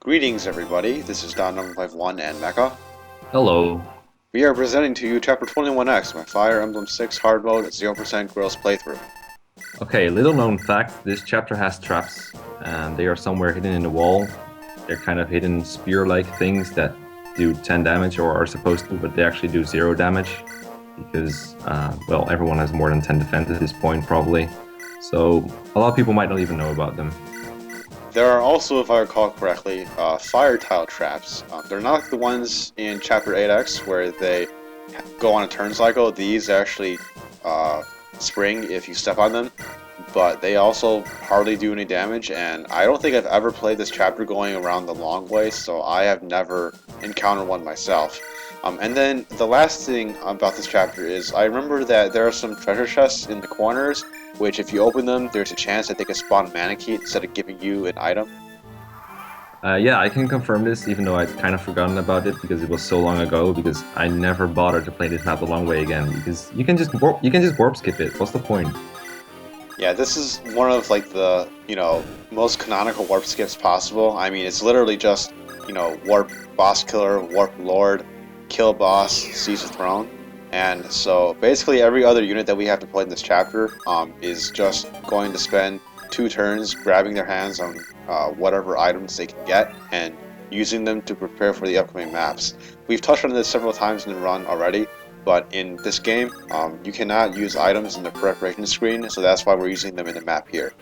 Greetings, everybody. This is Don951 and Mekkah. Hello. We are presenting to you Chapter 21X, my Fire Emblem 6 hard mode 0% gross playthrough. Okay, little known fact, this chapter has traps, and they are somewhere hidden in the wall. They're kind of hidden spear-like things that do 10 damage, or are supposed to, but they actually do 0 damage, because, well, everyone has more than 10 defense at this point, probably. So, a lot of people might not even know about them. There are also, if I recall correctly, fire tile traps. They're not like the ones in Chapter 8X where they go on a turn cycle. These actually spring if you step on them, but they also hardly do any damage, and I don't think I've ever played this chapter going around the long way, so I have never encountered one myself. And then the last thing about this chapter is I remember that there are some treasure chests in the corners, which if you open them, there's a chance that they can spawn a mana key instead of giving you an item. Yeah, I can confirm this, even though I'd kind of forgotten about it because it was so long ago. Because I never bothered to play this map the long way again. Because you can just warp skip it. What's the point? Yeah, this is one of like the most canonical warp skips possible. I mean, it's literally just warp boss killer, warp lord, kill boss, seize the throne. And so basically every other unit that we have to play in this chapter is just going to spend 2 turns grabbing their hands on whatever items they can get and using them to prepare for the upcoming maps. We've touched on this several times in the run already, but in this game you cannot use items in the preparation screen, so that's why we're using them in the map here.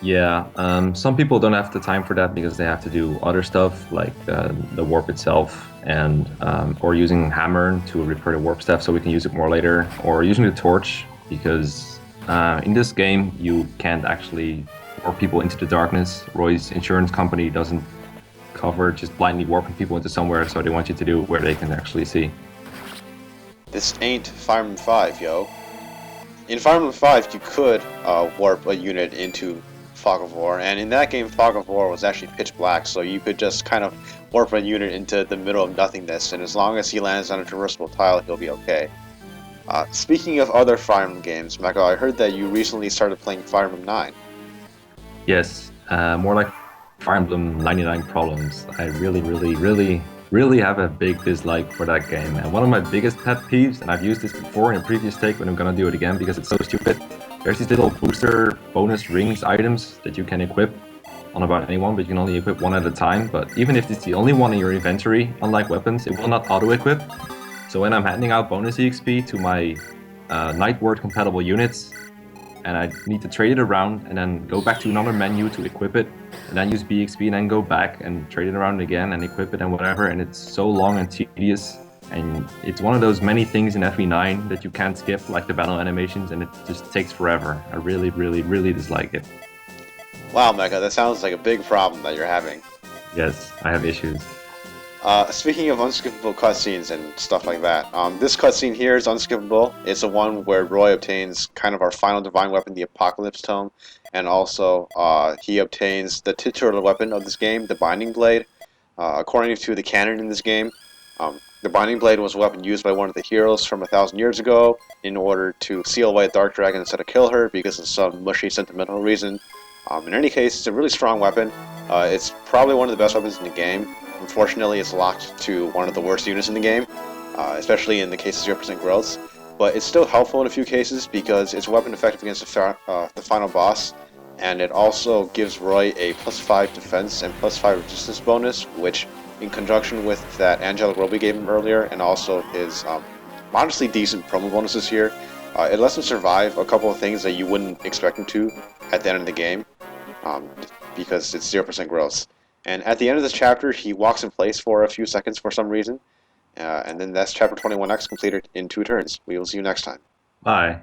Yeah, some people don't have the time for that because they have to do other stuff like the warp itself, and or using hammer to repair the warp stuff so we can use it more later, or using the torch because in this game you can't actually warp people into the darkness. Roy's insurance company doesn't cover just blindly warping people into somewhere, so they want you to do it where they can actually see. This ain't Fire Emblem 5, yo. In Fire Emblem 5 you could warp a unit into Fog of War, and in that game Fog of War was actually pitch black, so you could just kind of warp a unit into the middle of nothingness, and as long as he lands on a traversable tile, he'll be okay. Speaking of other Fire Emblem games, Mekkah, I heard that you recently started playing Fire Emblem 9. Yes, more like Fire Emblem 99 Problems. I really have a big dislike for that game, and one of my biggest pet peeves, and I've used this before in a previous take, but I'm gonna do it again because it's so stupid. There's these little booster bonus rings items that you can equip on about anyone, but you can only equip one at a time. But even if it's the only one in your inventory, unlike weapons, it will not auto-equip. So when I'm handing out bonus EXP to my Night Word compatible units, and I need to trade it around and then go back to another menu to equip it, and then use BXP and then go back and trade it around again and equip it and whatever, and it's so long and tedious. And it's one of those many things in FE9 that you can't skip, like the battle animations, and it just takes forever. I really dislike it. Wow, Mekkah, that sounds like a big problem that you're having. Yes, I have issues. Speaking of unskippable cutscenes and stuff like that, this cutscene here is unskippable. It's the one where Roy obtains kind of our final divine weapon, the Apocalypse Tome, and also he obtains the titular weapon of this game, the Binding Blade. According to the canon in this game, the Binding Blade was a weapon used by one of the heroes from 1,000 years ago in order to seal away a Dark Dragon instead of kill her because of some mushy sentimental reason. In any case, it's a really strong weapon. It's probably one of the best weapons in the game. Unfortunately, it's locked to one of the worst units in the game, especially in the case of 0% growths. But it's still helpful in a few cases because it's a weapon effective against the final boss, and it also gives Roy a +5 defense and +5 resistance bonus, which, in conjunction with that angelic robe we gave him earlier, and also his modestly decent promo bonuses here, it lets him survive a couple of things that you wouldn't expect him to at the end of the game, because it's 0% growths. And at the end of this chapter, he walks in place for a few seconds for some reason, and then that's Chapter 21X completed in 2 turns. We will see you next time. Bye.